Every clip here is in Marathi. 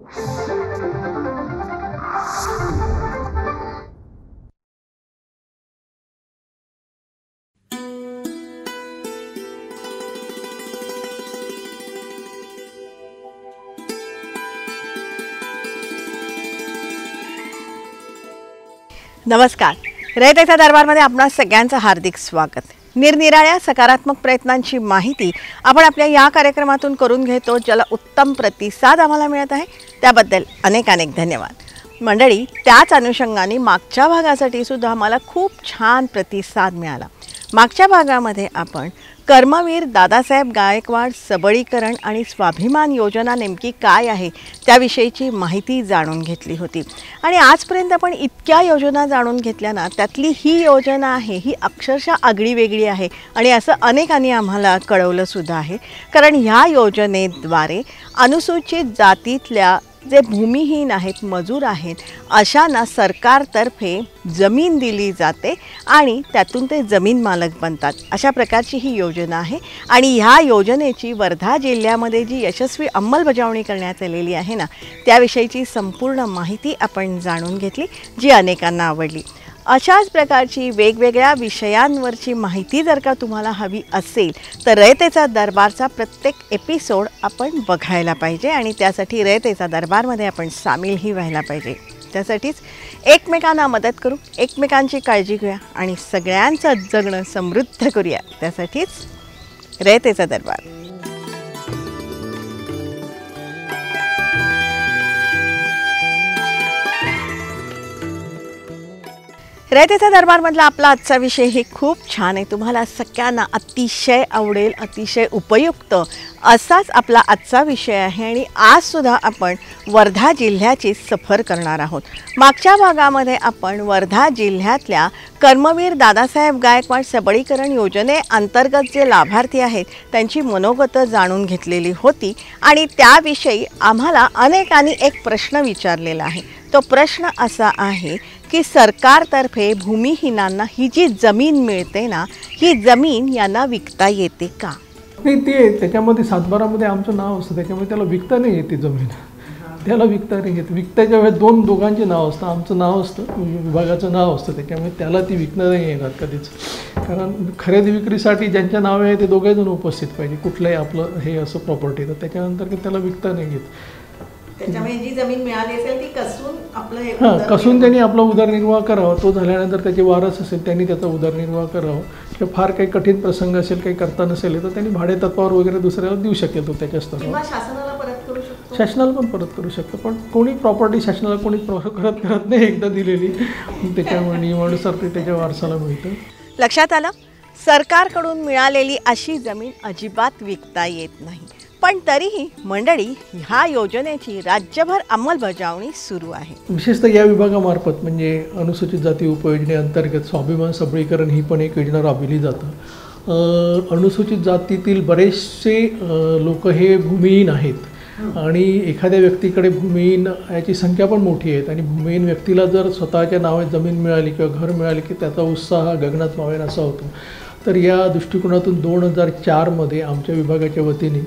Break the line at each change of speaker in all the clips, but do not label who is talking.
नमस्कार. रयतेचा दरबारमध्ये आपणा सगळ्यांचं हार्दिक स्वागत. निरनिराळ्या सकारात्मक प्रयत्नांची माहिती आपण आपल्या या कार्यक्रमातून करून घेतो, ज्याला उत्तम प्रतिसाद आम्हाला मिळत आहे. त्याबद्दल अनेक अनेक धन्यवाद. मंडळी, त्याच अनुषंगाने मागच्या भागासाठी सुद्धा आम्हाला खूप छान प्रतिसाद मिळाला. मागच्या भागामध्ये आपण कर्मवीर दादासाहेब गायकवाड सबळीकरण आणि स्वाभिमान योजना नेमकी काय आहे त्याविषयीची माहिती जाणून घेतली होती. आणि आजपर्यंत आपण इतक्या योजना जाणून घेतल्या ना, त्यातली ही योजना आहे ही अक्षरशः आगळी वेगळी आहे आणि असं अनेकांनी आम्हाला कळवलं सुद्धा आहे. कारण ह्या योजनेद्वारे अनुसूचित जातीतल्या जे भूमिहीन आहेत, मजूर आहेत, अशांना सरकारतर्फे जमीन दिली जाते आणि त्यातून ते जमीन मालक बनतात. अशा प्रकारची ही योजना आहे. आणि ह्या योजनेची वर्धा जिल्ह्यामध्ये जी यशस्वी अंमलबजावणी करण्यात आलेली आहे ना, त्याविषयीची संपूर्ण माहिती आपण जाणून घेतली, जी अनेकांना आवडली. अशाच प्रकारची वेगवेगळ्या विषयांवरची माहिती जर का तुम्हाला हवी असेल तर रयतेचा दरबारचा प्रत्येक एपिसोड आपण बघायला पाहिजे आणि त्यासाठी रयतेचा दरबारमध्ये आपण सामीलही व्हायला पाहिजे. त्यासाठीच एकमेकांना मदत करू, एकमेकांची काळजी घेऊया आणि सगळ्यांचं जगणं समृद्ध करूया. त्यासाठीच रयतेचा दरबार. रयतेचा दरबारमधला आपला आजचा विषय हे खूप छान आहे. तुम्हाला सगळ्यांना अतिशय आवडेल, अतिशय उपयुक्त असाच आपला आजचा विषय आहे. आणि आजसुद्धा आपण वर्धा जिल्ह्याची सफर करणार आहोत. मागच्या भागामध्ये आपण वर्धा जिल्ह्यातल्या कर्मवीर दादासाहेब गायकवाड सबळीकरण योजनेअंतर्गत जे लाभार्थी आहेत त्यांची मनोगतं जाणून घेतलेली होती. आणि त्याविषयी आम्हाला अनेकांनी एक प्रश्न विचारलेला आहे. तो प्रश्न असा आहे की सरकारतर्फे भूमिहीनांना ही जी जमीन मिळते ना, ही जमीन यांना विकता येते का?
नाही, ते त्याच्यामध्ये सातबारामध्ये आमचं नाव असतं, त्याच्यामुळे त्याला विकता नाही येते जमीन. त्याला विकता नाही येत. विकताच्या वेळेस दोघांचे नाव असतं. आमचं नाव असतं, विभागाचं नाव असतं, त्याच्यामुळे त्याला ती विकणं नाही येणार कधीच. कारण खरेदी विक्रीसाठी ज्यांच्या नावे आहे ते दोघेजण उपस्थित पाहिजे, कुठलंही आपलं हे असं प्रॉपर्टी. तर त्याच्यानंतर त्याला विकता नाही येत.
त्याच्यामुळे जी जमीन मिळाली असेल ती कसून आपलं हे
कसून त्यांनी आपला उदरनिर्वाह करावा. तो झाल्यानंतर त्याचे वारस असेल त्यांनी त्याचा उदरनिर्वाह करावा. किंवा फार काही कठीण प्रसंग असेल, काही करता नसेल तर त्यांनी भाडे तत्वावर वगैरे दुसऱ्याला देऊ शकेल तो त्याच्या स्तरावर.
शासनाला परत करू शकतो.
शासनाला पण परत करू शकतो. पण कोणी प्रॉपर्टी शासनाला कोणी करत नाही एकदा दिलेली, त्याच्यामुळे नियमानुसार ते त्याच्या वारसाला मिळतं.
लक्षात आलं? सरकारकडून मिळालेली अशी जमीन अजिबात विकता येत नाही. पण तरीही मंडळी, ह्या योजनेची राज्यभर अंमलबजावणी सुरू आहे.
विशेषतः या विभागामार्फत म्हणजे अनुसूचित जाती उपयोजनेअंतर्गत स्वाभिमान सबळीकरण ही पण एक योजना राबविली जातं. अनुसूचित जातीतील बरेचसे लोक हे भूमिहीन आहेत आणि एखाद्या व्यक्तीकडे भूमिहीन याची संख्या पण मोठी आहे. आणि भूमिहीन व्यक्तीला जर स्वतःच्या नावे जमीन मिळाली किंवा घर मिळाली की त्याचा उत्साह गगनात मावेन असा होतो. तर या दृष्टिकोनातून 2004मध्ये आमच्या विभागाच्या वतीने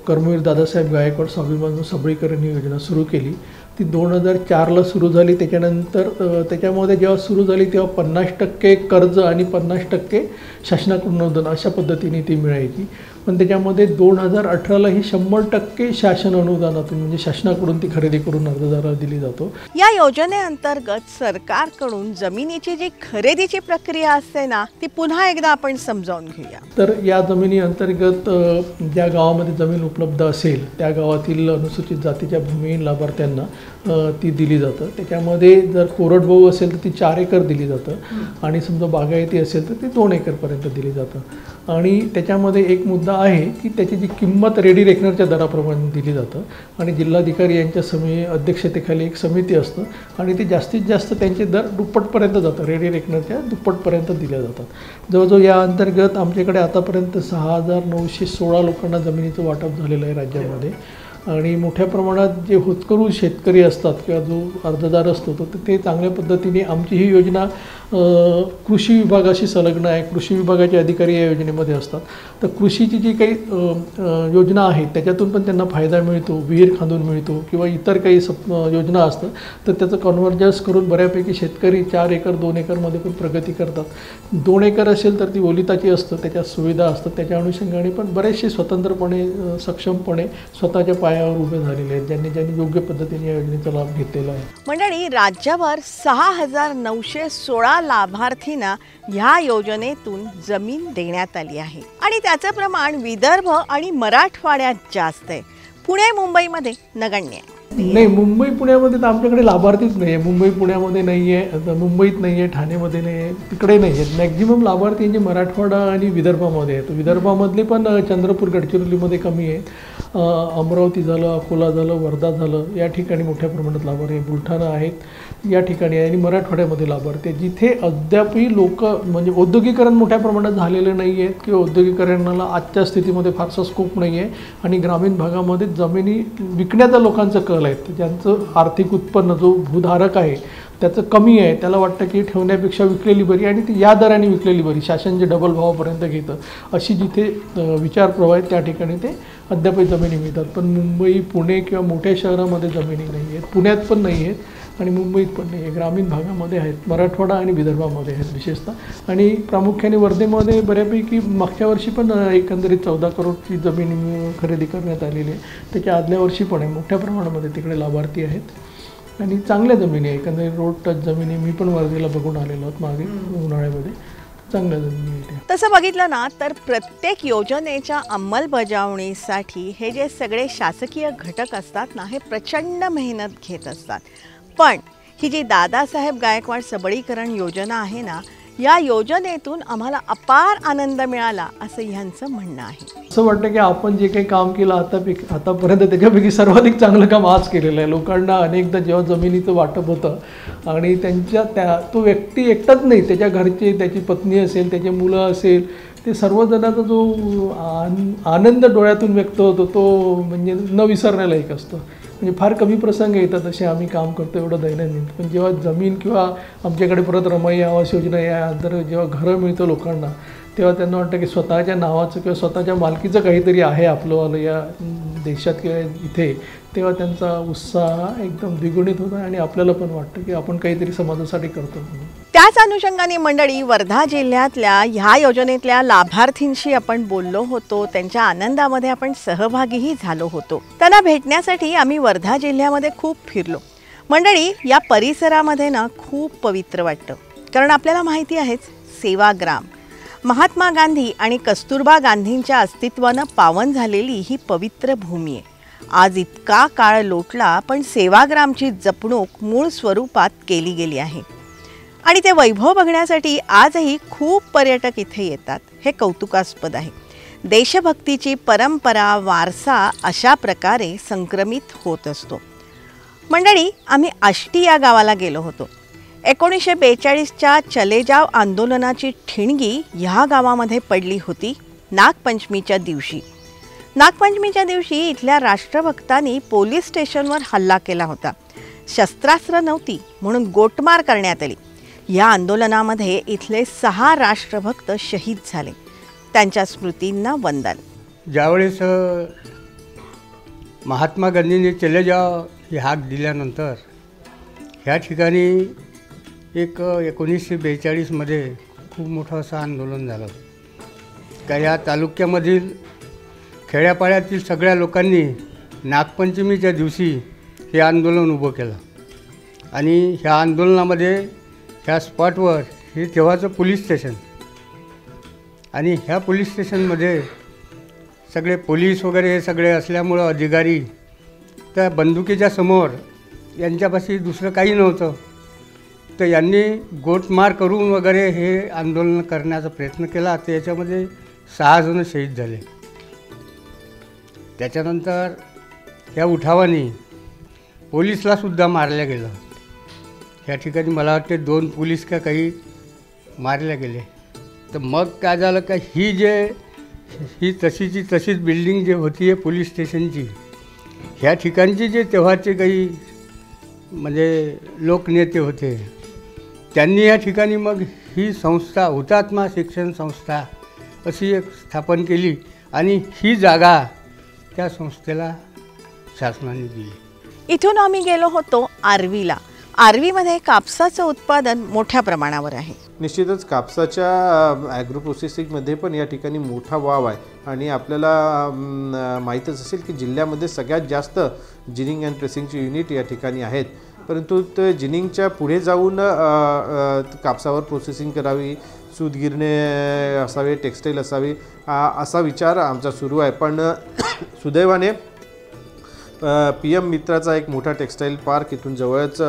कर्मवीर दादासाहेब गायकवाड स्वाभिमान सबळीकरण ही योजना सुरू केली. ती 2004ला सुरू झाली. त्याच्यानंतर त्याच्यामध्ये जेव्हा सुरू झाली तेव्हा 50% कर्ज आणि 50% शासनाकडून अनुदान अशा पद्धतीने ती मिळायची. पण त्याच्यामध्ये 2018ला ही 100% शासन अनुदानातून म्हणजे शासनाकडून ती खरेदी करून अर्जदाराला दिली जातो.
या योजनेअंतर्गत सरकारकडून जमिनीची जी खरेदीची प्रक्रिया असते ना, ती पुन्हा एकदा आपण समजावून घेऊया.
तर या जमिनी अंतर्गत ज्या गावामध्ये जमीन उपलब्ध असेल त्या गावातील अनुसूचित जातीच्या भूमिहीन लाभार्थ्यांना ती दिली जातं. त्याच्यामध्ये जर कोरडवाहू असेल तर ती 4 एकर दिली जातं आणि समजा बागायती असेल तर ती 2 एकरपर्यंत दिली जातं. आणि त्याच्यामध्ये एक मुद्दा आहे की त्याची जी किंमत रेडी रेकनरच्या दराप्रमाणे दिली जातं आणि जिल्हाधिकारी यांच्या अध्यक्षतेखाली एक समिती असतं आणि ते जास्तीत जास्त त्यांचे दर दुप्पटपर्यंत जातं, रेडी रेकनरच्या दुप्पटपर्यंत दिल्या जातात. जवळजवळ या अंतर्गत आमच्याकडे आतापर्यंत 6,916 लोकांना जमिनीचं वाटप झालेलं आहे राज्यामध्ये. आणि मोठ्या प्रमाणात जे होतकरू शेतकरी असतात किंवा जो अर्जदार असतो तर ते चांगल्या पद्धतीने आमची ही योजना कृषी विभागाशी संलग्न आहे. कृषी विभागाचे अधिकारी या योजनेमध्ये असतात. तर कृषीची जी काही योजना आहेत त्याच्यातून पण त्यांना फायदा मिळतो, विहीर खांदून मिळतो किंवा इतर काही योजना असतात. तर त्याचं कन्व्हर्जन्स करून बऱ्यापैकी शेतकरी 4 एकर 2 एकरमध्ये पण प्रगती करतात. 2 एकर असेल तर ती ओलिताची असतं, त्याच्या सुविधा असतात. त्याच्या अनुषंगाने पण बरेचसे स्वतंत्रपणे सक्षमपणे स्वतःच्या पायावर उभे झालेले आहेत, ज्यांनी योग्य पद्धतीने या योजनेचा लाभ घेतलेला आहे.
मंडळी, राज्यभर 6,916 लाभार्थींना ह्या योजनेतून जमीन देण्यात आली आहे आणि त्याचं प्रमाण विदर्भ आणि मराठवाड्यात जास्त आहे. पुणे मुंबईमध्ये नगण्य आहे.
नाही, मुंबई पुण्यामध्ये तर आमच्याकडे लाभार्थीच नाही आहे. मुंबई पुण्यामध्ये नाही आहे, मुंबईत नाही आहे, ठाणेमध्ये नाही आहे, तिकडे नाही आहेत. मॅक्झिमम लाभार्थी मराठवाडा आणि विदर्भामध्ये आहेत. विदर्भामधले पण चंद्रपूर गडचिरोलीमध्ये कमी आहेत. अमरावती झालं, अकोला झालं, वर्धा झालं, या ठिकाणी मोठ्या प्रमाणात लाभार्थी, बुलढाणा आहेत या ठिकाणी आणि मराठवाड्यामध्ये लाभार्थी आहेत, जिथे अद्यापही लोक म्हणजे औद्योगिकरण मोठ्या प्रमाणात झालेलं नाही आहेत किंवा औद्योगिकरणाला आजच्या स्थितीमध्ये फारसा स्कोप नाही आहे आणि ग्रामीण भागामध्ये जमिनी विकण्याचा लोकांचा कल आहे. ज्यांचं आर्थिक उत्पन्न जो भूधारक आहे त्याचं कमी आहे, त्याला वाटतं की ठेवण्यापेक्षा विकलेली बरी आणि ती या दराने विकलेली बरी, शासन जे डबल भावापर्यंत घेतं अशी जिथे विचार प्रवाह आहेत त्या ठिकाणी ते अद्यापही जमिनी मिळतात. पण मुंबई, पुणे किंवा मोठ्या शहरामध्ये जमिनी नाही आहेत, पुण्यात पण नाही आहेत आणि मुंबईत पण नाही आहे. ग्रामीण भागामध्ये आहेत, मराठवाडा आणि विदर्भामध्ये आहेत विशेषतः. आणि प्रामुख्याने वर्धेमध्ये बऱ्यापैकी मागच्या वर्षी पण एकंदरीत 14 करोडची जमीन खरेदी करण्यात आलेली आहे. त्याच्या आदल्या वर्षी पण आहे, मोठ्या प्रमाणामध्ये तिकडे लाभार्थी आहेत आणि चांगल्या जमिनी आहे. एकंदरीत रोड टच जमिनी, मी पण वर्धेला बघून आलेलो आहोत मागे उन्हाळ्यामध्ये, चांगल्या जमिनी आहेत.
तसं बघितलं ना तर प्रत्येक योजनेच्या अंमलबजावणीसाठी हे जे सगळे शासकीय घटक असतात ना, हे प्रचंड मेहनत घेत असतात. पण ही जी दादासाहेब गायकवाड सबळीकरण योजना आहे ना, या योजनेतून आम्हाला अपार आनंद मिळाला असं ह्यांचं म्हणणं आहे.
असं वाटतं की आपण जे काही काम केलं आतापर्यंत त्याच्यापैकी सर्वाधिक चांगलं काम आज केलेलं आहे. लोकांना अनेकदा जेव्हा जमिनीचं वाटप होतं आणि तो व्यक्ती एकटाच नाही, त्याच्या घरचे, त्याची पत्नी असेल, त्याची मुलं असेल, ते सर्वजणांचा जो आनंद डोळ्यातून व्यक्त होतो तो म्हणजे न विसरण्यालायक असतो. म्हणजे फार कमी प्रसंग येतात असे आम्ही काम करतो एवढं दैनंदिन. पण जेव्हा जमीन किंवा आमच्याकडे परत रमाई आवास योजना यानंतर जेव्हा घरं मिळतं लोकांना, तेव्हा त्यांना वाटतं की स्वतःच्या नावाचं किंवा स्वतःच्या मालकीचं काहीतरी आहे आपलंवालं या देशात किंवा इथे, तेव्हा त्यांचा उत्साह एकदम द्विगुणित होता आणि आपल्याला पण वाटतं की आपण काहीतरी समाजासाठी करतो म्हणून.
त्याच अनुषंगाने मंडळी, वर्धा जिल्ह्यातल्या ह्या योजनेतल्या लाभार्थींशी आपण बोललो होतो, त्यांच्या आनंदामध्ये आपण सहभागीही झालो होतो. त्यांना भेटण्यासाठी आम्ही वर्धा जिल्ह्यामध्ये खूप फिरलो. मंडळी, या परिसरामध्ये ना खूप पवित्र वाटतं, कारण आपल्याला माहिती आहेच, सेवाग्राम महात्मा गांधी आणि कस्तुरबा गांधींच्या अस्तित्वानं पावन झालेली ही पवित्र भूमी आहे. आज इतका काळ लोटला पण सेवाग्रामची जपणूक मूळ स्वरूपात केली गेली आहे आणि ते वैभव बघण्यासाठी आजही खूप पर्यटक इथे येतात. हे कौतुकास्पद आहे. देशभक्तीची परंपरा, वारसा अशा प्रकारे संक्रमित होत असतो. मंडळी, आम्ही आष्टी या गावाला गेलो होतो. 1942च्या चले जाव आंदोलनाची ठिणगी ह्या गावामध्ये पडली होती नागपंचमीच्या दिवशी. नागपंचमीच्या दिवशी इथल्या राष्ट्रभक्तांनी पोलीस स्टेशनवर हल्ला केला होता. शस्त्रास्त्र नव्हती म्हणून गोटमार करण्यात आली. या आंदोलनामध्ये इथले 6 राष्ट्रभक्त शहीद झाले. त्यांच्या स्मृतींना वंदन.
ज्यावेळेस महात्मा गांधींनी चले जाव ही हाक दिल्यानंतर ह्या ठिकाणी एक 1942मध्ये खूप मोठं असं आंदोलन झालं. का या तालुक्यामधील खेड्यापाड्यातील सगळ्या लोकांनी नागपंचमीच्या दिवशी हे आंदोलन उभं केलं आणि ह्या आंदोलनामध्ये ह्या स्पॉटवर हे तेव्हाचं पोलीस स्टेशन आणि ह्या पोलीस स्टेशनमध्ये सगळे पोलीस वगैरे हे सगळे असल्यामुळं अधिकारी त्या बंदुकीच्या समोर यांच्यापाशी दुसरं काही नव्हतं. तर यांनी गोटमार करून वगैरे हे आंदोलन करण्याचा प्रयत्न केला. तर याच्यामध्ये 6 जण शहीद झाले. त्याच्यानंतर ह्या उठावाने पोलिसलासुद्धा मारल्या गेलं. ह्या ठिकाणी मला वाटते 2 पोलीस का काही मारल्या गेले. तर मग काय झालं का ही तशीची तशीच बिल्डिंग जे होती आहे पोलीस स्टेशनची, ह्या ठिकाणचे जे तेव्हाचे काही म्हणजे लोकनेते होते, त्यांनी या ठिकाणी मग ही संस्था हुतात्मा शिक्षण संस्था अशी एक स्थापन केली आणि ही जागा त्या संस्थेला शासनाने दिली.
इथून आम्ही गेलो होतो आर्वीला. आर्वीमध्ये कापसाचं उत्पादन मोठ्या प्रमाणावर आहे.
निश्चितच कापसाच्या ॲग्रो प्रोसेसिंगमध्ये पण या ठिकाणी मोठा वाव आहे आणि आपल्याला माहीतच असेल की जिल्ह्यामध्ये सगळ्यात जास्त जिनिंग अँड प्रेसिंगची युनिट या ठिकाणी आहेत. परंतु ते जिनिंगच्या पुढे जाऊन कापसावर प्रोसेसिंग करावी, सूतगिरणे असावे, टेक्स्टाईल असावी, असा विचार आमचा सुरू आहे. पण सुदैवाने PM मित्राचा एक मोठा टेक्स्टाईल पार्क इथून जवळच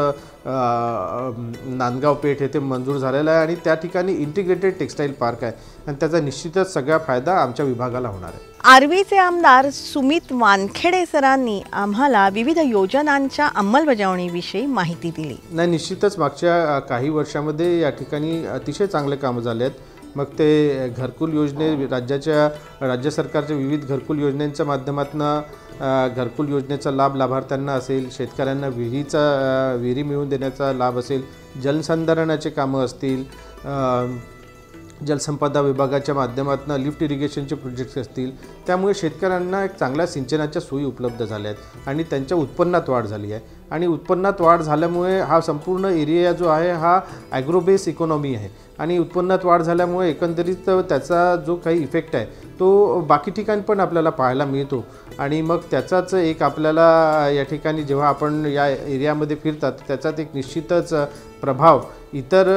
नांदगाव पेठ येथे मंजूर झालेला आहे आणि त्या ठिकाणी इंटिग्रेटेड टेक्स्टाईल पार्क आहे आणि त्याचा निश्चितच सगळा फायदा आमच्या विभागाला होणार आहे.
आर्वीचे आमदार सुमित वानखेडे सरांनी आम्हाला विविध योजनांच्या अंमलबजावणीविषयी माहिती दिली.
नाही, निश्चितच मागच्या काही वर्षामध्ये या ठिकाणी अतिशय चांगले कामं झाले आहेत. मग ते घरकुल योजने, राज्य सरकारच्या विविध घरकुल योजनेच्या माध्यमातून घरकुल योजनेचा लाभ लाभार्थ्यांना असेल, शेतकऱ्यांना विहिरी मिळवून देण्याचा लाभ असेल, जलसंधारणाचे कामं असतील, जलसंपदा विभागाच्या माध्यमातून लिफ्ट इरिगेशनचे प्रोजेक्ट्स असतील. त्यामुळे शेतकऱ्यांना एक चांगल्या सिंचनाच्या सोयी उपलब्ध झाल्या आहेत आणि त्यांच्या उत्पन्नात वाढ झाली आहे. आणि उत्पन्नात वाढ झाल्यामुळे हा संपूर्ण एरिया जो आहे हा ॲग्रोबेस इकॉनॉमी आहे आणि उत्पन्नात वाढ झाल्यामुळे एकंदरीत त्याचा जो काही इफेक्ट आहे तो बाकी ठिकाणी पण आपल्याला पाहायला मिळतो. आणि मग त्याचाच एक आपल्याला या ठिकाणी जेव्हा आपण या एरियामध्ये फिरतात त्याचाच एक निश्चितच प्रभाव इतर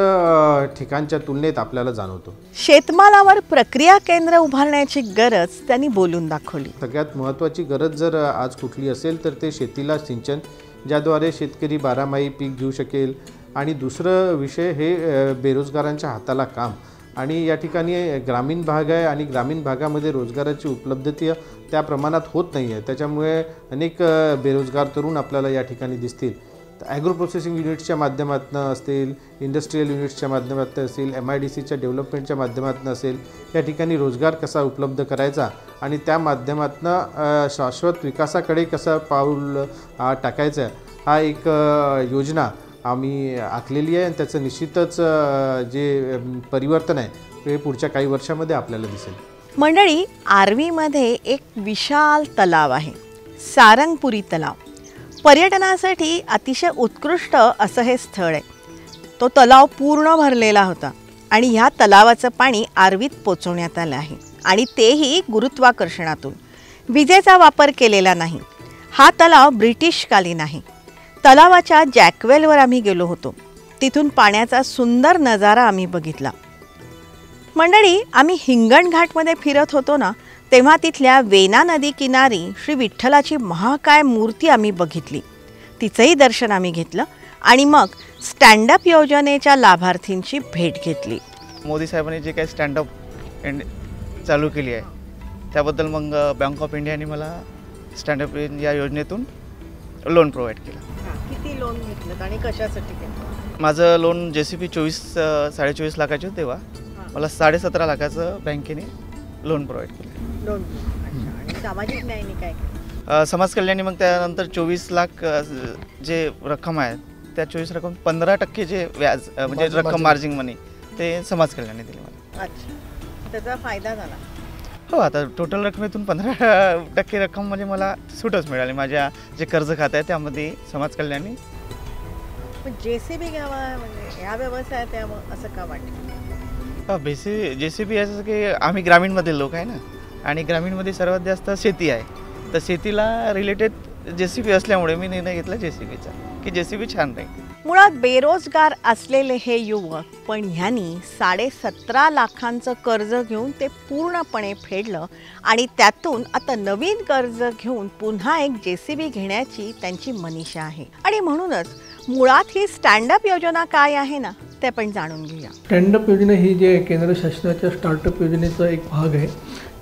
ठिकाणच्या तुलनेत आपल्याला जाणवतो.
शेतमालावर प्रक्रिया केंद्र उभारण्याची गरज त्यांनी बोलून दाखवली.
सगळ्यात महत्त्वाची गरज जर आज कुठली असेल तर ते शेतीला सिंचन, ज्याद्वारे शेतकरी बारामाही पीक घेऊ शकेल. आणि दुसरं विषय हे बेरोजगारांच्या हाताला काम. आणि या ठिकाणी ग्रामीण भाग आहे आणि ग्रामीण भागामध्ये रोजगाराची उपलब्धता त्या प्रमाणात होत नाही आहे. त्याच्यामुळे अनेक बेरोजगार तरुण आपल्याला या ठिकाणी दिसतील. ॲग्रो प्रोसेसिंग युनिट्सच्या माध्यमातून असतील, इंडस्ट्रीयल युनिट्सच्या माध्यमातून असेल, MIDCच्या डेव्हलपमेंटच्या माध्यमातून असेल, या ठिकाणी रोजगार कसा उपलब्ध करायचा आणि त्या माध्यमातून शाश्वत विकासाकडे कसं पाऊल टाकायचं हा एक योजना आम्ही आखलेली आहे आणि त्याचं निश्चितच जे परिवर्तन आहे ते पुढच्या काही वर्षामध्ये आपल्याला दिसेल.
मंडळी, आर्वीमध्ये एक विशाल तलाव आहे, सारंगपुरी तलाव. पर्यटनासाठी अतिशय उत्कृष्ट असं हे स्थळ आहे. तो तलाव पूर्ण भरलेला होता आणि ह्या तलावाचं पाणी आर्वीत पोचवण्यात आलं आहे आणि तेही गुरुत्वाकर्षणातून. विजेचा वापर केलेला नाही. हा तलाव ब्रिटिशकालीन आहे. तलावाच्या जॅकवेलवर आम्ही गेलो होतो. तिथून पाण्याचा सुंदर नजारा आम्ही बघितला. मंडळी, आम्ही हिंगणघाटमध्ये फिरत होतो ना, तेव्हा तिथल्या वेना नदी किनारी श्री विठ्ठलाची महाकाय मूर्ती आम्ही बघितली. तिचंही दर्शन आम्ही घेतलं आणि मग स्टँडअप योजनेच्या लाभार्थींची भेट घेतली.
मोदी साहेबांनी जे काही स्टँडअप चालू केली आहे त्याबद्दल मग बँक ऑफ इंडियाने मला स्टँडअप या योजनेतून लोन प्रोव्हाइड केलं.
किती लोन घेतलं आणि कशासाठी केलं?
माझं लोन JCB 24-24 लाखाचे होते. तेव्हा मला 17.5 लाखाचं बँकेने लोन प्रोव्हाइड केलं.
लोन. आणि सामाजिक न्यायाने काय केलं?
समाज कल्याणी मग त्यानंतर 24 लाख जे रक्कम आहे त्या 24 रक्कम 15% जे व्याज म्हणजे रक्कम मार्जिन मनी ते समाज कल्याणी दिली मला.
अच्छा, त्याचा फायदा झाला?
हो, आता टोटल रकमेतून 15% रक्कम म्हणजे मला सूटच मिळाली. माझ्या जे कर्ज खातं आहे त्यामध्ये समाज कल्याणी.
JCB घ्यावा म्हणजे ह्या व्यवसायात त्यामुळे असं का वाटतं?
JCB असं की आम्ही ग्रामीणमधील लोक आहे ना आणि ग्रामीणमध्ये सर्वात जास्त शेती आहे. तर शेतीला रिलेटेड JCB असल्यामुळे मी निर्णय घेतला JCBचा की JCB छान राहील.
मुळात बेरोजगार असलेले हे युवक, पण ह्यांनी 17.5 लाखांचं कर्ज घेऊन ते पूर्णपणे फेडलं आणि त्यातून आता नवीन कर्ज घेऊन पुन्हा एक JCB घेण्याची त्यांची मनीषा आहे. आणि म्हणूनच मुळात ही स्टँडअप योजना काय आहे ना ते आपण जाणून घेऊया.
स्टँडअप योजना ही जी आहे केंद्र शासनाच्या स्टार्टअप योजनेचा एक भाग आहे.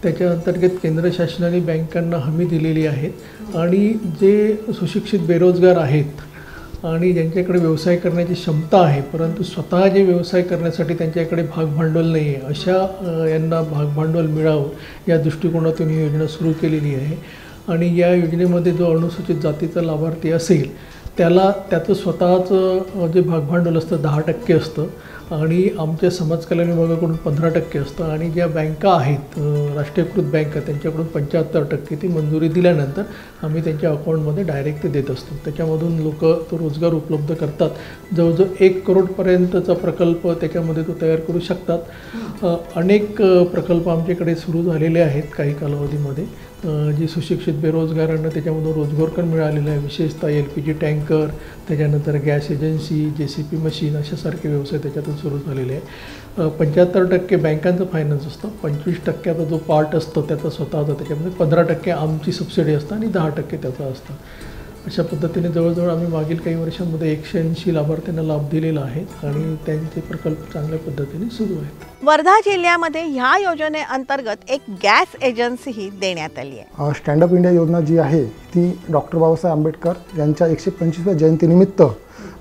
त्याच्या अंतर्गत केंद्र शासनाने बँकांना हमी दिलेली आहेत आणि जे सुशिक्षित बेरोजगार आहेत आणि ज्यांच्याकडे व्यवसाय करण्याची क्षमता आहे परंतु स्वतः जे व्यवसाय करण्यासाठी त्यांच्याकडे भागभांडवल नाही आहे, अशा यांना भागभांडवल मिळावं या दृष्टिकोनातून ही योजना सुरू केलेली आहे. आणि या योजनेमध्ये जो अनुसूचित जातीचा लाभार्थी असेल त्याला त्याचं स्वतःचं जे भागभांडवल असतं 10% असतं आणि आमच्या समाज कल्याण विभागाकडून 15% असतं आणि ज्या बँका आहेत राष्ट्रीयकृत बँका त्यांच्याकडून 75% ती मंजुरी दिल्यानंतर आम्ही त्यांच्या अकाउंटमध्ये डायरेक्ट ते देत असतो. त्याच्यामधून लोक तो रोजगार उपलब्ध करतात. जवळजवळ 1 करोडपर्यंतचा प्रकल्प त्याच्यामध्ये तो तयार करू शकतात. अनेक प्रकल्प आमच्याकडे सुरू झालेले आहेत काही कालावधीमध्ये. जी सुशिक्षित बेरोजगारांना त्याच्यामधून रोजगार पण मिळालेला आहे. विशेषतः LPG टँकर, त्याच्यानंतर गॅस एजन्सी, JCP मशीन अशासारखे व्यवसाय त्याच्यातून सुरू झालेले आहे. 75% बँकांचं फायनान्स असतं, 25% जो पार्ट असतो त्याचा स्वतःचा, त्याच्यामध्ये 15% आमची सबसिडी असतं आणि 10% त्याचा असतं. अशा पद्धतीने जवळजवळ आम्ही मागील काही वर्षांमध्ये 180 लाभार्थ्यांना लाभ दिलेला आहे आणि त्यांचे प्रकल्प चांगल्या पद्धतीने सुरू आहेत.
वर्धा जिल्ह्यामध्ये ह्या योजनेअंतर्गत एक गॅस एजन्सीही देण्यात आली आहे.
स्टँडअप इंडिया योजना जी आहे ती डॉक्टर बाबासाहेब आंबेडकर यांच्या 125व्या जयंतीनिमित्त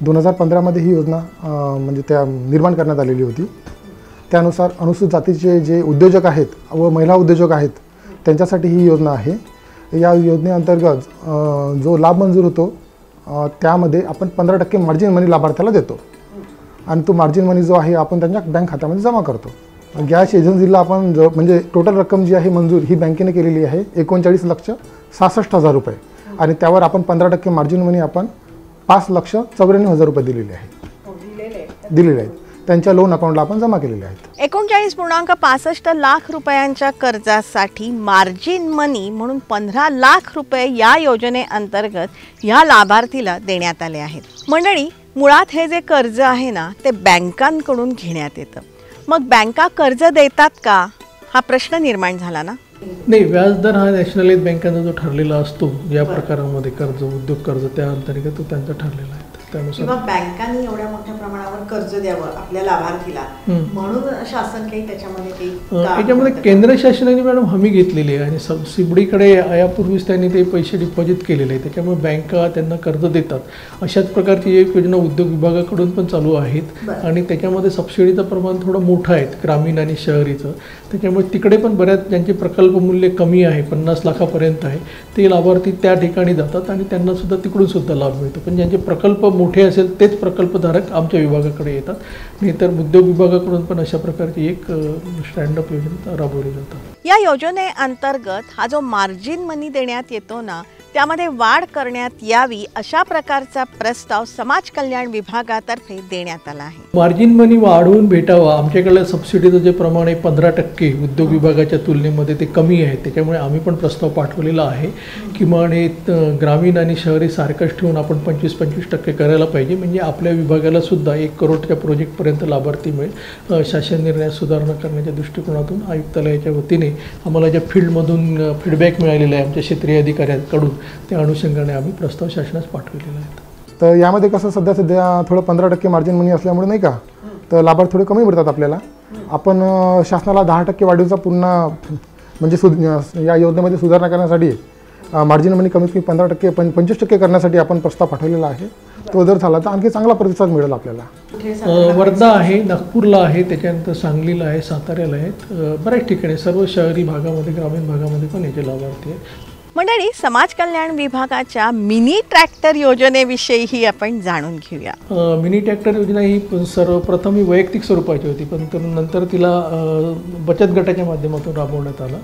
2015मध्ये ही योजना म्हणजे त्या निर्माण करण्यात आलेली होती. त्यानुसार अनुसूचित जातीचे जे उद्योजक आहेत व महिला उद्योजक आहेत त्यांच्यासाठी ही योजना आहे. या योजनेअंतर्गत जो लाभ मंजूर होतो त्यामध्ये आपण 15% मार्जिन मनी लाभार्थ्याला देतो आणि तो मार्जिन मनी जो आहे आपण त्यांच्या बँक खात्यामध्ये जमा करतो. गॅस एजन्सीला आपण म्हणजे टोटल रक्कम जी आहे मंजूर ही बँकेने केलेली आहे 39,66,000 रुपये आणि त्यावर आपण 15% मार्जिन मनी आपण 5,94,000 रुपये दिलेले आहेत. त्यांच्या लोन अकाउंटला आपण जमा केलेले आहेत.
39.65 लाख रुपयांच्या कर्जासाठी मार्जिन मनी म्हणून 15 लाख रुपये या योजनेअंतर्गत या लाभार्थीला देण्यात आले आहेत. मंडळी, मुळात हे जे कर्ज आहे ना ते बँकांकडून घेण्यात येतं. मग बँका कर्ज देतात का हा प्रश्न निर्माण झाला ना.
नाही, व्याजदर हा नॅशनलाइज बँकांचा जो ठरलेला असतो या प्रकारामध्ये कर्ज, उद्योग कर्ज त्या अंतर्गत तो त्यांचा ठरलेला आहे. त्यानुसार
बँकांनी एवढ्या मोठ्या प्रमाणावर कर्ज द्यावं आपल्या लाभार्थीला म्हणून शासन काही त्याच्यामध्ये
याच्यामध्ये केंद्र शासनाने मॅडम हमी घेतलेली आहे आणि सबसिडीकडे यापूर्वीच त्यांनी ते पैसे डिपॉझिट केलेले आहे. त्याच्यामुळे बँका त्यांना कर्ज देतात. अशाच प्रकारची एक योजना उद्योग विभागाकडून पण चालू आहेत आणि त्याच्यामध्ये सबसिडीचं प्रमाण थोडं मोठं आहे ग्रामीण आणि शहरीचं. त्याच्यामुळे तिकडे पण बऱ्याच ज्यांचे प्रकल्प मूल्य कमी आहे 50 लाखापर्यंत आहे ते लाभार्थी त्या ठिकाणी जातात आणि त्यांना सुद्धा तिकडून सुद्धा लाभ मिळतो. पण ज्यांचे प्रकल्प मोठे असेल तेच प्रकल्पधारक आमच्या विभागाकडे येतात. नाहीतर उद्योग विभागाकडून पण अशा प्रकारची एक स्टँडअप योजना राबवली जातात.
या योजनेअंतर्गत हा जो मार्जिन मनी देण्यात येतो ना त्यामध्ये वाढ करण्यात यावी अशा प्रकारचा प्रस्ताव समाज कल्याण विभागातर्फे देण्यात आला आहे.
मार्जिन मनी वाढवून भेटावा. आमच्याकडे सबसिडीचं जे प्रमाण आहे 15% उद्योग विभागाच्या तुलनेमध्ये ते कमी आहे. त्याच्यामुळे आम्ही पण प्रस्ताव पाठवलेला आहे. किमान हे ग्रामीण आणि शहरी सारखंच ठेवून आपण 25% करायला पाहिजे. म्हणजे आपल्या विभागाला सुद्धा 1 करोडच्या प्रोजेक्टपर्यंत लाभार्थी मिळेल. शासन निर्णयात सुधारणा करण्याच्या दृष्टिकोनातून आयुक्तालयाच्या वतीने आम्हाला ज्या फील्डमधून फीडबॅक मिळालेला आहे आमच्या क्षेत्रीय अधिकाऱ्यांकडून त्या अनुषंगाने आम्ही प्रस्ताव शासनास पाठवलेला आहे.
तर यामध्ये कसं सध्या थोडं 15% मार्जिन मनी असल्यामुळे नाही का तर लाभार्थी थोडे कमी मिळतात आपल्याला. आपण शासनाला 10% वाढीचा पुन्हा म्हणजे या योजनेमध्ये सुधारणा करण्यासाठी मार्जिन मनी कमीत कमी 15% 25% करण्यासाठी आपण प्रस्ताव पाठवलेला आहे. तो जर झाला तर आणखी चांगला प्रतिसाद मिळेल आपल्याला.
वर्धा आहे, नागपूरला आहे, त्याच्यानंतर सांगलीला आहे, साताऱ्याला आहेत, बऱ्याच ठिकाणी सर्व शहरी भागामध्ये ग्रामीण भागामध्ये पण याचे लाभार्थी आहेत.
मंडळी, समाज कल्याण विभागाच्या मिनी ट्रॅक्टर योजनेविषयीही आपण जाणून घेऊया.
मिनी ट्रॅक्टर योजना ही सर्वप्रथम ही वैयक्तिक स्वरूपाची होती पण नंतर तिला बचत गटाच्या माध्यमातून राबवण्यात आला.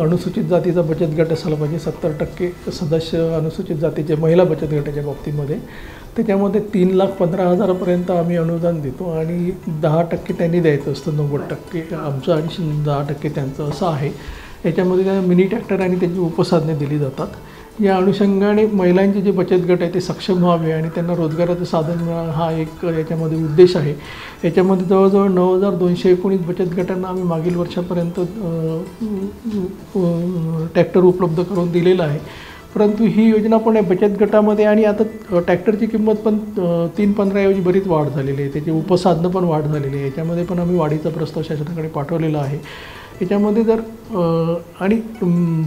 अनुसूचित जातीचा बचत गट असायला पाहिजे. 70% सदस्य अनुसूचित जातीचे महिला बचत गटाच्या बाबतीमध्ये. त्याच्यामध्ये 3,15,000पर्यंत आम्ही अनुदान देतो आणि 10% त्यांनी द्यायचं असतं. 90% आमचं आणि 10% त्यांचं असं आहे. याच्यामध्ये त्या मिनी ट्रॅक्टर आणि त्यांची उपसाधने दिली जातात. या अनुषंगाने महिलांचे जे बचत गट आहे ते सक्षम व्हावे आणि त्यांना रोजगाराचं साधन मिळावं हा एक याच्यामध्ये उद्देश आहे. याच्यामध्ये जवळजवळ 9,219 बचत गटांना आम्ही मागील वर्षापर्यंत ट्रॅक्टर उपलब्ध करून दिलेलं आहे. परंतु ही योजना पण आहे बचत गटामध्ये आणि आता ट्रॅक्टरची किंमत पण 3,15 ऐवजी बरीच वाढ झालेली आहे. त्याची उपसाधनं पण वाढ झालेली आहे. याच्यामध्ये पण आम्ही वाढीचा प्रस्ताव शासनाकडे पाठवलेला आहे. याच्यामध्ये जर आणि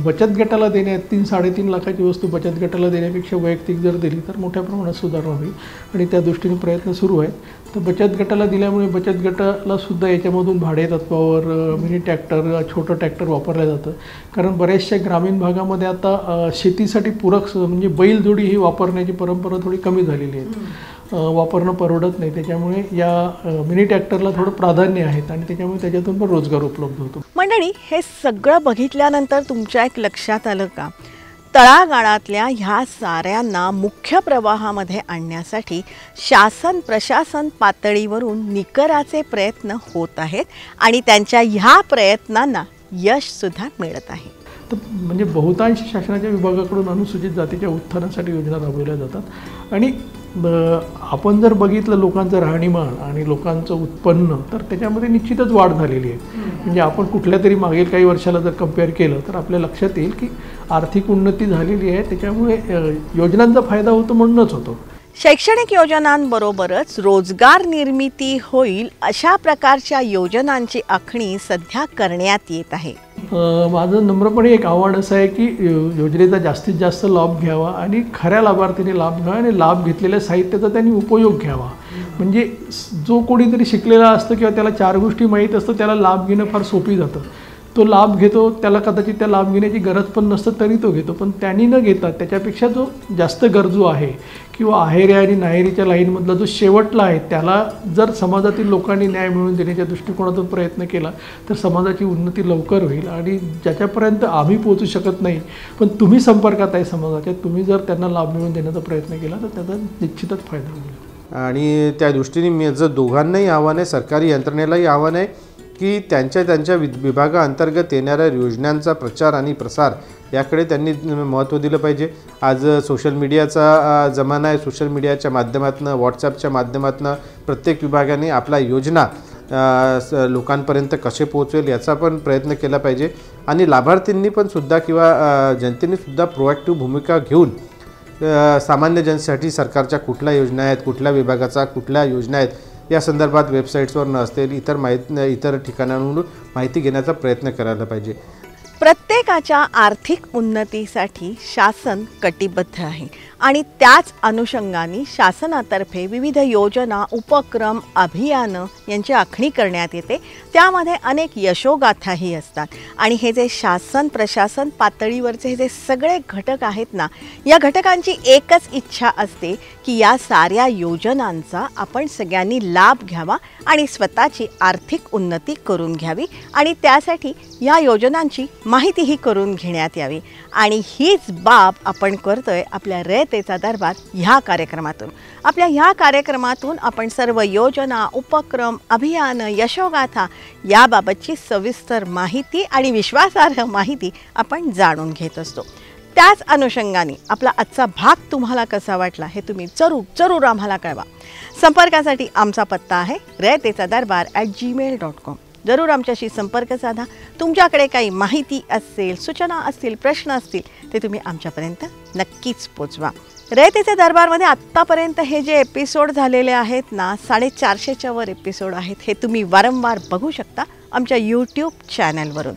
बचत गटाला देण्यात 3-3.5 लाखाची वस्तू बचत गटाला देण्यापेक्षा वैयक्तिक जर दिली तर मोठ्या प्रमाणात सुधारणा होईल आणि त्या दृष्टीने प्रयत्न सुरू आहेत. तर बचत गटाला दिल्यामुळे बचत गटाला सुद्धा याच्यामधून भाडे तत्वावर मिनी ट्रॅक्टर, छोटं ट्रॅक्टर वापरलं जातं. कारण बऱ्याचशा ग्रामीण भागामध्ये आता शेतीसाठी पूरक म्हणजे बैलजोडी ही वापरण्याची परंपरा थोडी कमी झालेली आहे. वापरणं परवडत नाही, त्याच्यामुळे या मिनी ट्रॅक्टरला थोडं प्राधान्य आहेत आणि त्याच्यामुळे त्याच्यातून पण रोजगार उपलब्ध होतो.
मंडळी, हे सगळं बघितल्यानंतर तुमच्या एक लक्षात आलं का, तळागाळातल्या ह्या साऱ्यांना मुख्य प्रवाहामध्ये आणण्यासाठी शासन प्रशासन पातळीवरून निकराचे प्रयत्न होत आहेत आणि त्यांच्या ह्या प्रयत्नांना यशसुद्धा मिळत आहे.
तर म्हणजे बहुतांश शासनाच्या विभागाकडून अनुसूचित जातीच्या उत्थानासाठी योजना राबवल्या जातात आणि आपण जर बघितलं लोकांचं राहणीमान आणि लोकांचं उत्पन्न तर त्याच्यामध्ये निश्चितच वाढ झालेली आहे. म्हणजे आपण कुठल्या तरी मागील काही वर्षाला जर कंपेअर केलं तर आपल्या लक्षात येईल की आर्थिक उन्नती झालेली आहे. त्याच्यामुळे योजनांचा फायदा होतो म्हणूनच होतो.
शैक्षणिक योजनांबरोबरच रोजगार निर्मिती होईल अशा प्रकारच्या योजनांची आखणी सध्या करण्यात येत आहे.
माझं नम्रपणे एक आव्हान असं आहे की योजनेचा जास्तीत जास्त लाभ घ्यावा आणि खऱ्या लाभार्थीने लाभ घ्यावा आणि लाभ घेतलेल्या साहित्याचा त्यांनी उपयोग घ्यावा. म्हणजे जो कोणीतरी शिकलेला असतं किंवा त्याला 4 गोष्टी माहीत असतं त्याला लाभ घेणं फार सोपी जातं. तो लाभ घेतो, त्याला कदाचित त्या लाभ घेण्याची गरज पण नसतं तरी तो घेतो. पण त्यांनी न घेता त्याच्यापेक्षा जो जास्त गरजू आहे किंवा आहेऱ्या आणि नाहेरीच्या लाईनमधला जो शेवटला आहे त्याला जर समाजातील लोकांनी न्याय मिळवून देण्याच्या दृष्टिकोनातून प्रयत्न केला तर समाजाची उन्नती लवकर होईल. आणि ज्याच्यापर्यंत आम्ही पोहोचू शकत नाही पण तुम्ही संपर्कात आहे समाजाच्या, तुम्ही जर त्यांना लाभ मिळवून देण्याचा प्रयत्न केला तर त्याचा निश्चितच फायदा होईल.
आणि त्या दृष्टीने माझं दोघांनाही आव्हान आहे, सरकारी यंत्रणेलाही आव्हान आहे की त्यांच्या विभागाअंतर्गत येणाऱ्या योजनांचा प्रचार आणि प्रसार याकडे त्यांनी महत्त्व दिलं पाहिजे. आज सोशल मीडियाचा जमाना आहे. सोशल मीडियाच्या माध्यमातून, व्हॉट्सॲपच्या माध्यमातून प्रत्येक विभागाने आपल्या योजना लोकांपर्यंत कसे पोहोचवेल याचा पण प्रयत्न केला पाहिजे. आणि लाभार्थींनी पण सुद्धा किंवा जनतेने सुद्धा प्रोॲक्टिव्ह भूमिका घेऊन सामान्य जनतेसाठी सरकारच्या कुठल्या योजना आहेत, कुठल्या विभागाचा कुठल्या योजना आहेत या संदर्भात वेबसाईट्सवर नसतील इतर ठिकाणांवरून माहिती घेण्याचा प्रयत्न करायला पाहिजे.
प्रत्येकाच्या आर्थिक उन्नतीसाठी शासन कटिबद्ध आहे आणि त्याच अनुषंगाने शासनातर्फे विविध योजना, उपक्रम, अभियानं यांची आखणी करण्यात येते. त्यामध्ये अनेक यशोगाथाही असतात आणि हे जे शासन प्रशासन पातळीवरचे हे जे सगळे घटक आहेत ना, या घटकांची एकच इच्छा असते की या साऱ्या योजनांचा आपण सगळ्यांनी लाभ घ्यावा आणि स्वतःची आर्थिक उन्नती करून घ्यावी आणि त्यासाठी या योजनांची माहितीही करून घेण्यात यावी. आणि हीच बाब आपण करतोय आपल्या रयतेचा दरबार ह्या कार्यक्रमातून. आपल्या ह्या कार्यक्रमातून आपण सर्व योजना, उपक्रम, अभियान, यशोगाथा याबाबतची सविस्तर माहिती आणि विश्वासार्ह माहिती आपण जाणून घेत असतो. त्याच अनुषंगाने आपला आजचा भाग तुम्हाला कसा वाटला हे तुम्ही जरूर आम्हाला कळवा. संपर्कासाठी आमचा पत्ता आहे raytechadarbar@gmail.com. जरूर आमच्याशी संपर्क साधा. तुमच्याकडे काही माहिती असेल, सूचना असतील, प्रश्न असतील ते तुम्ही आमच्यापर्यंत नक्कीच पोचवा. रयतेच्या दरबारमध्ये आत्तापर्यंत हे जे एपिसोड झालेले आहेत ना, 450च्या वर एपिसोड आहेत. हे तुम्ही वारंवार बघू शकता आमच्या यूट्यूब चॅनलवरून.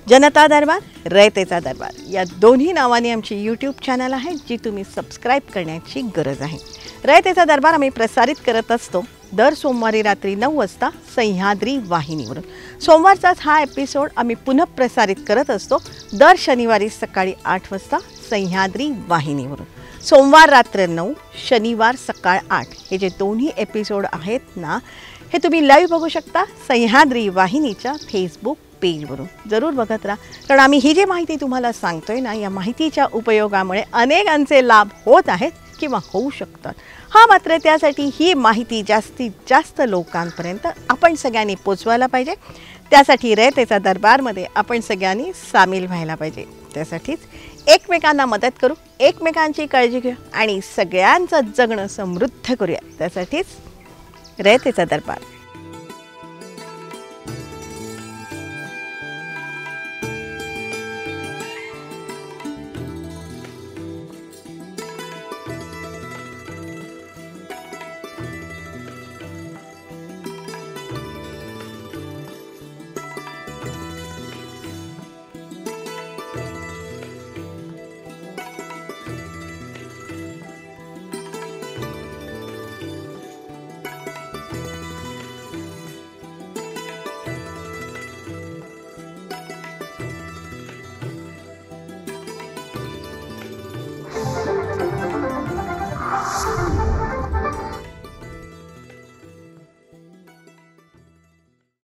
जनता दरबार, रयतेचा दरबार या दोन्ही नावाने आमची यूट्यूब चॅनल आहे जी तुम्ही सबस्क्राईब करण्याची गरज आहे. रयतेचा दरबार आम्ही प्रसारित करत असतो दर सोमवारी रात्री 9 वाजता सह्याद्री वाहिनीवरून. सोमवारचाच हा एपिसोड आम्ही पुनः प्रसारित करत असतो दर शनिवारी सकाळी 8 वाजता सह्याद्री वाहिनीवरून. सोमवार रात्र 9, शनिवार सकाळ 8 हे जे दोन्ही एपिसोड आहेत ना, हे तुम्ही लाईव्ह बघू शकता सह्याद्री वाहिनीच्या फेसबुक पेजवरून. जरूर बघत राहा, कारण आम्ही ही जी माहिती तुम्हाला सांगतोय ना, या माहितीच्या उपयोगामुळे अनेकांचे लाभ होत आहेत किंवा होऊ शकतात. हा मात्र त्यासाठी ही माहिती जास्तीत जास्त लोकांपर्यंत आपण सगळ्यांनी पोचवायला पाहिजे. त्यासाठी रयतेचा दरबारमध्ये आपण सगळ्यांनी सामील व्हायला पाहिजे. त्यासाठीच एकमेकांना मदत करू, एकमेकांची काळजी घेऊ आणि सगळ्यांचं जगणं समृद्ध करूया. त्यासाठीच रयतेचा दरबार.